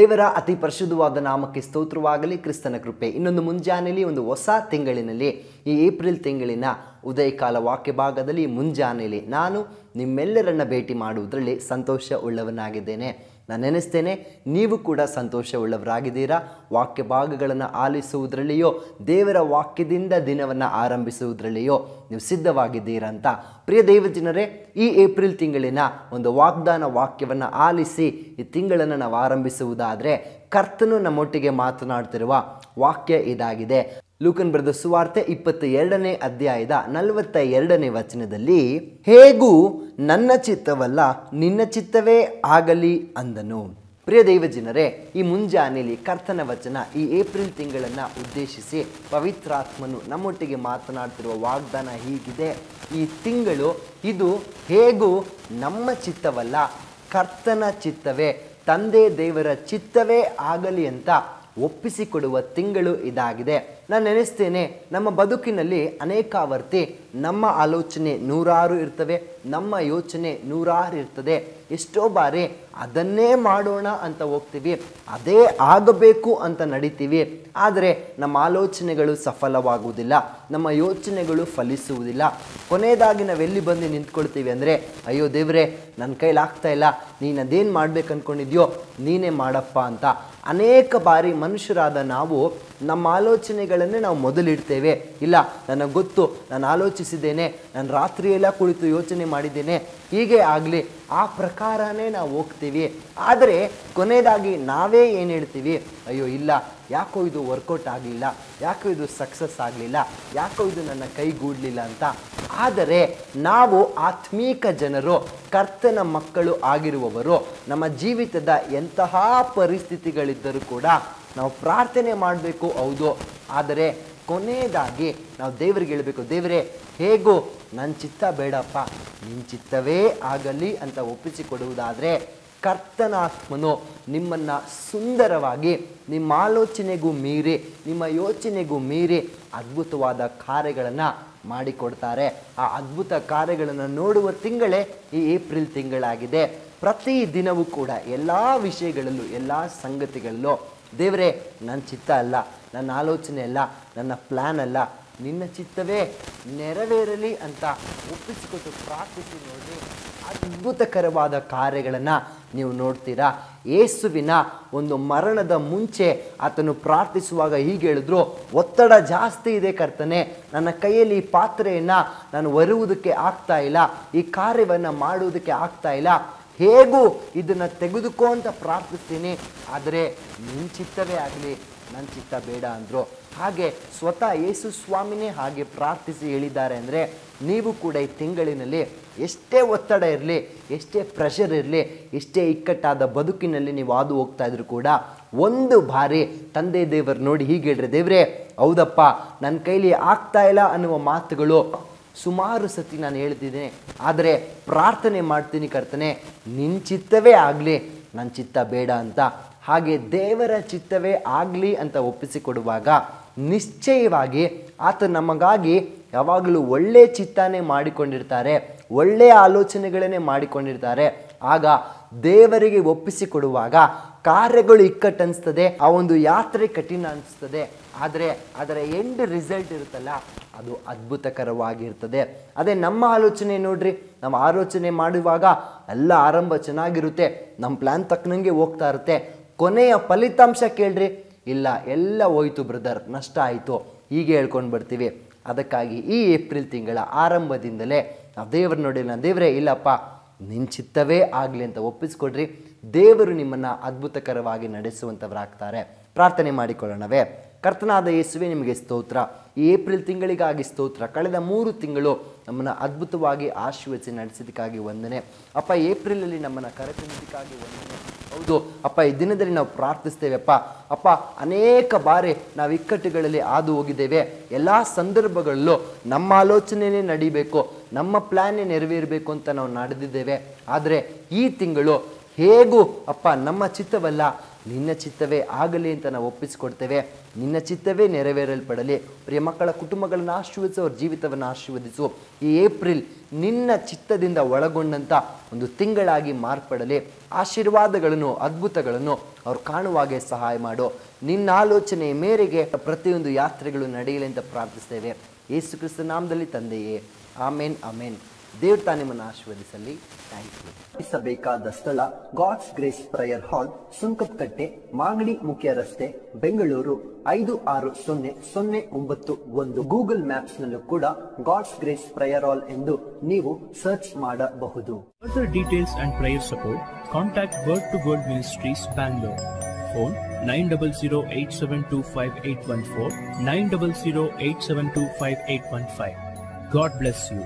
ದೇವರ ಅತಿ ಪರಿಶುದ್ಧವಾದ ನಾಮಕ್ಕೆ ಸ್ತೋತ್ರವಾಗಲಿ. ಕ್ರಿಸ್ತನ ಕೃಪೆ. ಇನ್ನೊಂದು ಮುಂಜಾನೆಯಲ್ಲಿ ಒಂದು ಹೊಸ ತಿಂಗಳಿನಲ್ಲಿ ಈ ಏಪ್ರಿಲ್ ತಿಂಗಳಿನ ಉದಯಕಾಲ ವಾಕ್ಯ ಭಾಗದಲ್ಲಿ ಮುಂಜಾನೆಯಲ್ಲಿ ನಾನು ನಿಮ್ಮೆಲ್ಲರನ್ನ ಭೇಟಿ ಮಾಡುವುದರಲ್ಲಿ ಸಂತೋಷ ಉಳ್ಳವನಾಗಿದ್ದೇನೆ. ನಾನು ನೆನೆಸ್ತೇನೆ, ನೀವು ಕೂಡ ಸಂತೋಷ ಉಳ್ಳವರಾಗಿದ್ದೀರಾ. ವಾಕ್ಯ ಭಾಗಗಳನ್ನು ಆಲಿಸುವುದರಲ್ಲಿಯೋ ದೇವರ ವಾಕ್ಯದಿಂದ ದಿನವನ್ನು ಆರಂಭಿಸುವುದರಲ್ಲಿಯೋ ನೀವು ಸಿದ್ಧವಾಗಿದ್ದೀರಾ ಅಂತ. ಪ್ರಿಯ ದೈವಜನರೇ, ಈ ಏಪ್ರಿಲ್ ತಿಂಗಳಿನ ಒಂದು ವಾಗ್ದಾನ ವಾಕ್ಯವನ್ನು ಆಲಿಸಿ ಈ ತಿಂಗಳನ್ನು ನಾವು ಆರಂಭಿಸುವುದಾದರೆ ಕರ್ತನು ನಮ್ಮೊಟ್ಟಿಗೆ ಮಾತನಾಡ್ತಿರುವ ವಾಕ್ಯ ಇದಾಗಿದೆ. ಲೂಕನ್ ಬರೆದ ಸುವಾರ್ತೆ 22ನೇ ಅಧ್ಯಾಯದ 42ನೇ ವಚನದಲ್ಲಿ, ಹೇಗೂ ನನ್ನ ಚಿತ್ತವಲ್ಲ ನಿನ್ನ ಚಿತ್ತವೇ ಆಗಲಿ ಅಂದನು. ಪ್ರಿಯ ದೈವಜನರೇ, ಈ ಮುಂಜಾನೆಯಲ್ಲಿ ಕರ್ತನ ವಚನ ಈ ಏಪ್ರಿಲ್ ತಿಂಗಳನ್ನು ಉದ್ದೇಶಿಸಿ ಪವಿತ್ರಾತ್ಮನು ನಮ್ಮೊಟ್ಟಿಗೆ ಮಾತನಾಡ್ತಿರುವ ವಾಗ್ದಾನ ಹೀಗಿದೆ. ಈ ತಿಂಗಳು ಇದು ಹೇಗೂ ನಮ್ಮ ಚಿತ್ತವಲ್ಲ, ಕರ್ತನ ಚಿತ್ತವೇ, ತಂದೆ ದೇವರ ಚಿತ್ತವೇ ಆಗಲಿ ಅಂತ ಒಪ್ಪಿಸಿಕೊಡುವ ತಿಂಗಳು ಇದಾಗಿದೆ. ನಾನು ನೆನೆಸ್ತೇನೆ, ನಮ್ಮ ಬದುಕಿನಲ್ಲಿ ಅನೇಕಾವರ್ತಿ ನಮ್ಮ ಆಲೋಚನೆ ನೂರಾರು ಇರ್ತವೆ, ನಮ್ಮ ಯೋಚನೆ ನೂರಾರು ಇರ್ತದೆ. ಎಷ್ಟೋ ಬಾರಿ ಅದನ್ನೇ ಮಾಡೋಣ ಅಂತ ಹೋಗ್ತೀವಿ, ಅದೇ ಆಗಬೇಕು ಅಂತ ನಡೀತೀವಿ. ಆದರೆ ನಮ್ಮ ಆಲೋಚನೆಗಳು ಸಫಲವಾಗುವುದಿಲ್ಲ, ನಮ್ಮ ಯೋಚನೆಗಳು ಫಲಿಸುವುದಿಲ್ಲ. ಕೊನೆಯದಾಗಿ ನಾವೆಲ್ಲಿ ಬಂದು ನಿಂತ್ಕೊಳ್ತೀವಿ ಅಂದರೆ, ಅಯ್ಯೋ ದೇವರೇ, ನನ್ನ ಕೈಲಾಗ್ತಾ ಇಲ್ಲ, ನೀನು ಅದೇನು ಮಾಡ್ಬೇಕು ಅಂದ್ಕೊಂಡಿದ್ಯೋ ನೀನೇ ಮಾಡಪ್ಪ ಅಂತ. ಅನೇಕ ಬಾರಿ ಮನುಷ್ಯರಾದ ನಾವು ನಮ್ಮ ಆಲೋಚನೆಗಳನ್ನೇ ನಾವು ಮೊದಲಿಡ್ತೇವೆ. ಇಲ್ಲ, ನನಗೆ ಗೊತ್ತು, ನಾನು ಆಲೋಚಿಸಿದ್ದೇನೆ, ನಾನು ರಾತ್ರಿಯೆಲ್ಲ ಕುಳಿತು ಯೋಚನೆ ಮಾಡಿದ್ದೇನೆ, ಹೀಗೆ ಆಗಲಿ, ಆ ಪ್ರಕಾರನೇ ನಾವು ಹೋಗ್ತೀವಿ. ಆದರೆ ಕೊನೆಯದಾಗಿ ನಾವೇ ಏನು ಹೇಳ್ತೀವಿ, ಅಯ್ಯೋ ಇಲ್ಲ, ಯಾಕೋ ಇದು ವರ್ಕೌಟ್ ಆಗಲಿಲ್ಲ, ಯಾಕೋ ಇದು ಸಕ್ಸಸ್ ಆಗಲಿಲ್ಲ, ಯಾಕೋ ಇದು ನನ್ನ ಕೈಗೂಡಲಿಲ್ಲ ಅಂತ. ಆದರೆ ನಾವು ಆತ್ಮೀಕ ಜನರು, ಕರ್ತನ ಮಕ್ಕಳು ಆಗಿರುವವರು, ನಮ್ಮ ಜೀವಿತದ ಎಂತಹ ಪರಿಸ್ಥಿತಿಗಳಿದ್ದರೂ ಕೂಡ ನಾವು ಪ್ರಾರ್ಥನೆ ಮಾಡಬೇಕು, ಹೌದು. ಆದರೆ ಕೊನೆಯದಾಗಿ ನಾವು ದೇವರಿಗೆ ಹೇಳಬೇಕು, ದೇವರೇ, ಹೇಗೋ ನನ್ನ ಚಿತ್ತ ಬೇಡಪ್ಪ, ನಿನ್ನ ಚಿತ್ತವೇ ಆಗಲಿ ಅಂತ ಒಪ್ಪಿಸಿಕೊಡುವುದಾದರೆ ಕರ್ತನ ಆತ್ಮನು ನಿಮ್ಮನ್ನು ಸುಂದರವಾಗಿ, ನಿಮ್ಮ ಆಲೋಚನೆಗೂ ಮೀರಿ, ನಿಮ್ಮ ಯೋಚನೆಗೂ ಮೀರಿ ಅದ್ಭುತವಾದ ಕಾರ್ಯಗಳನ್ನು ಮಾಡಿಕೊಡ್ತಾರೆ. ಆ ಅದ್ಭುತ ಕಾರ್ಯಗಳನ್ನು ನೋಡುವ ತಿಂಗಳೇ ಈ ಏಪ್ರಿಲ್ ತಿಂಗಳಾಗಿದೆ. ಪ್ರತಿ ದಿನವೂ ಕೂಡ ಎಲ್ಲ ವಿಷಯಗಳಲ್ಲೂ, ಎಲ್ಲ ಸಂಗತಿಗಳಲ್ಲೂ ದೇವರೇ, ನನ್ನ ಚಿತ್ತ ಅಲ್ಲ, ನನ್ನ ಆಲೋಚನೆ ಅಲ್ಲ, ನನ್ನ ಪ್ಲ್ಯಾನ್ ಅಲ್ಲ, ನಿನ್ನ ಚಿತ್ತವೇ ನೆರವೇರಲಿ ಅಂತ ಒಪ್ಪಿಸಿಕೊಟ್ಟು ಪ್ರಾರ್ಥಿಸಿ ನೋಡ್ರಿ, ಅದ್ಭುತಕರವಾದ ಕಾರ್ಯಗಳನ್ನು ನೀವು ನೋಡ್ತೀರಾ. ಯೇಸುವಿನ ಒಂದು ಮರಣದ ಮುಂಚೆ ಆತನು ಪ್ರಾರ್ಥಿಸುವಾಗ ಹೀಗೆ ಹೇಳಿದ್ರು, ಒತ್ತಡ ಜಾಸ್ತಿ ಇದೆ ಕರ್ತನೆ, ನನ್ನ ಕೈಯಲ್ಲಿ ಈ ಪಾತ್ರೆಯನ್ನು ನಾನು ಹೊರುವುದಕ್ಕೆ ಆಗ್ತಾ ಇಲ್ಲ, ಈ ಕಾರ್ಯವನ್ನು ಮಾಡುವುದಕ್ಕೆ ಆಗ್ತಾ ಇಲ್ಲ, ಹೇಗೂ ಇದನ್ನು ತೆಗೆದುಕೋ ಅಂತ ಪ್ರಾರ್ಥಿಸ್ತೀನಿ, ಆದರೆ ನಿನ್ನ ಚಿತ್ತವೇ ಆಗಲಿ, ನನ್ನ ಚಿತ್ತ ಬೇಡ ಅಂದರು. ಹಾಗೆ ಸ್ವತಃ ಯೇಸು ಸ್ವಾಮಿನೇ ಹಾಗೆ ಪ್ರಾರ್ಥಿಸಿ ಹೇಳಿದ್ದಾರೆ. ಅಂದರೆ ನೀವು ಕೂಡ ಈ ತಿಂಗಳಿನಲ್ಲಿ ಎಷ್ಟೇ ಒತ್ತಡ ಇರಲಿ, ಎಷ್ಟೇ ಪ್ರೆಷರ್ ಇರಲಿ, ಎಷ್ಟೇ ಇಕ್ಕಟ್ಟಾದ ಬದುಕಿನಲ್ಲಿ ನೀವು ಹಾದು ಹೋಗ್ತಾ ಇದ್ರು ಕೂಡ ಒಂದು ಬಾರಿ ತಂದೆ ದೇವರು ನೋಡಿ ಹೀಗೆ ಹೇಳ್ರಿ, ದೇವರೇ, ಹೌದಪ್ಪ, ನನ್ನ ಕೈಲಿ ಆಗ್ತಾ ಇಲ್ಲ ಅನ್ನುವ ಮಾತುಗಳು ಸುಮಾರು ಸತಿ ನಾನು ಹೇಳ್ತಿದ್ದೇನೆ. ಆದರೆ ಪ್ರಾರ್ಥನೆ ಮಾಡ್ತೀನಿ ಕರ್ತನೆ, ನಿನ್ನ ಚಿತ್ತವೇ ಆಗಲಿ, ನನ್ನ ಚಿತ್ತ ಬೇಡ ಅಂತ. ಹಾಗೆ ದೇವರ ಚಿತ್ತವೇ ಆಗಲಿ ಅಂತ ಒಪ್ಪಿಸಿಕೊಡುವಾಗ ನಿಶ್ಚಯವಾಗಿ ಆತ ನಮಗಾಗಿ ಯಾವಾಗಲೂ ಒಳ್ಳೆಯ ಚಿತ್ತನೇ ಮಾಡಿಕೊಂಡಿರ್ತಾರೆ, ಒಳ್ಳೆಯ ಆಲೋಚನೆಗಳನ್ನೇ ಮಾಡಿಕೊಂಡಿರ್ತಾರೆ. ಆಗ ದೇವರಿಗೆ ಒಪ್ಪಿಸಿಕೊಡುವಾಗ ಕಾರ್ಯಗಳು ಇಕ್ಕಟ್ಟು ಅನಿಸ್ತದೆ, ಆ ಒಂದು ಯಾತ್ರೆ ಕಠಿಣ ಅನಿಸ್ತದೆ. ಆದರೆ ಅದರ ಎಂಡ್ ರಿಸಲ್ಟ್ ಇರುತ್ತಲ್ಲ, ಅದು ಅದ್ಭುತಕರವಾಗಿರ್ತದೆ. ಅದೇ ನಮ್ಮ ಆಲೋಚನೆ ನೋಡ್ರಿ, ನಮ್ಮ ಆಲೋಚನೆ ಮಾಡುವಾಗ ಎಲ್ಲ ಆರಂಭ ಚೆನ್ನಾಗಿರುತ್ತೆ, ನಮ್ಮ ಪ್ಲ್ಯಾನ್ ತಕ್ಕನಂಗೆ ಹೋಗ್ತಾ ಇರುತ್ತೆ. ಕೊನೆಯ ಫಲಿತಾಂಶ ಕೇಳ್ರಿ, ಇಲ್ಲ, ಎಲ್ಲ ಹೋಯ್ತು ಬ್ರದರ್, ನಷ್ಟ ಆಯಿತು, ಹೀಗೆ ಹೇಳ್ಕೊಂಡು ಬರ್ತೀವಿ. ಅದಕ್ಕಾಗಿ ಈ ಏಪ್ರಿಲ್ ತಿಂಗಳ ಆರಂಭದಿಂದಲೇ ನಾವು ದೇವರು ನೋಡಿ, ನಾನು ದೇವರೇ, ಇಲ್ಲಪ್ಪ, ನಿನ್ನ ಚಿತ್ತವೇ ಆಗಲಿ ಅಂತ ಒಪ್ಪಿಸ್ಕೊಡ್ರಿ. ದೇವರು ನಿಮ್ಮನ್ನು ಅದ್ಭುತಕರವಾಗಿ ನಡೆಸುವಂಥವರಾಗ್ತಾರೆ. ಪ್ರಾರ್ಥನೆ ಮಾಡಿಕೊಳ್ಳೋಣವೇ. ಕರ್ತನಾದ ಯೇಸುವೆ, ನಿಮಗೆ ಸ್ತೋತ್ರ. ಈ ಏಪ್ರಿಲ್ ತಿಂಗಳಿಗಾಗಿ ಸ್ತೋತ್ರ. ಕಳೆದ 3 ತಿಂಗಳು ನಮ್ಮನ್ನು ಅದ್ಭುತವಾಗಿ ಆಶೀರ್ವದಿಸಿ ನಡೆಸಿದ್ದಕ್ಕಾಗಿ ವಂದನೆ ಅಪ್ಪ. ಏಪ್ರಿಲಲ್ಲಿ ನಮ್ಮನ್ನು ಕರೆತಂದಿದ್ದಕ್ಕಾಗಿ ವಂದನೆ. ಹೌದು ಅಪ್ಪ, ಈ ದಿನದಲ್ಲಿ ನಾವು ಪ್ರಾರ್ಥಿಸ್ತೇವೆ ಅಪ್ಪ. ಅನೇಕ ಬಾರಿ ನಾವು ಇಕ್ಕಟ್ಟುಗಳಲ್ಲಿ ಹಾದು ಹೋಗಿದ್ದೇವೆ. ಎಲ್ಲ ಸಂದರ್ಭಗಳಲ್ಲೂ ನಮ್ಮ ಆಲೋಚನೆಯೇ ನಡಿಬೇಕು, ನಮ್ಮ ಪ್ಲ್ಯಾನೇ ನೆರವೇರಬೇಕು ಅಂತ ನಾವು ನಡೆದಿದ್ದೇವೆ. ಆದರೆ ಈ ತಿಂಗಳು ಹೇಗೂ ಅಪ್ಪ ನಮ್ಮ ಚಿತ್ತವಲ್ಲ, ನಿನ್ನ ಚಿತ್ತವೇ ಆಗಲಿ ಅಂತ ನಾವು ಒಪ್ಪಿಸಿಕೊಡ್ತೇವೆ. ನಿನ್ನ ಚಿತ್ತವೇ ನೆರವೇರಲ್ಪಡಲಿ. ಪ್ರಿಯ ಮಕ್ಕಳ ಕುಟುಂಬಗಳನ್ನು ಆಶೀರ್ವದಿಸು, ಅವ್ರ ಜೀವಿತವನ್ನು ಆಶೀರ್ವದಿಸು. ಈ ಏಪ್ರಿಲ್ ನಿನ್ನ ಚಿತ್ತದಿಂದ ಒಳಗೊಂಡಂಥ ಒಂದು ತಿಂಗಳಾಗಿ ಮಾರ್ಪಡಲಿ. ಆಶೀರ್ವಾದಗಳನ್ನು, ಅದ್ಭುತಗಳನ್ನು ಅವ್ರು ಕಾಣುವಾಗೆ ಸಹಾಯ ಮಾಡು. ನಿನ್ನ ಆಲೋಚನೆಯ ಮೇರೆಗೆ ಪ್ರತಿಯೊಂದು ಯಾತ್ರೆಗಳು ನಡೆಯಲಿ ಅಂತ ಪ್ರಾರ್ಥಿಸ್ತೇವೆ. ಯೇಸು ಕ್ರಿಸ್ತ ನಾಮದಲ್ಲಿ ತಂದೆಯೇ, ಆಮೇನ್ ಆಮೇನ್. ದೇವ್ರ ತಾನೇ ನಿಮ್ಮನ್ನು ಆಶೀರ್ವದಿಸಲಿ. Thank you. ಬೇಕಾದ ಸ್ಥಳ God's grace prayer hall, Sunkadakatte, Magadi ಮುಖ್ಯ ರಸ್ತೆ, ಬೆಂಗಳೂರು 560091. ಗೂಗಲ್ ಮ್ಯಾಪ್ಸ್ ನಲ್ಲೂ ಕೂಡ ಗಾಡ್ಸ್ ಗ್ರೇಸ್ ಪ್ರೇಯರ್ ಹಾಲ್ ಎಂದು ನೀವು ಸರ್ಚ್ ಮಾಡಬಹುದು. Further details and prayer support, contact Word to Word Ministries, Bangalore. Phone 900-872-5814, 900-872-5815. God bless you.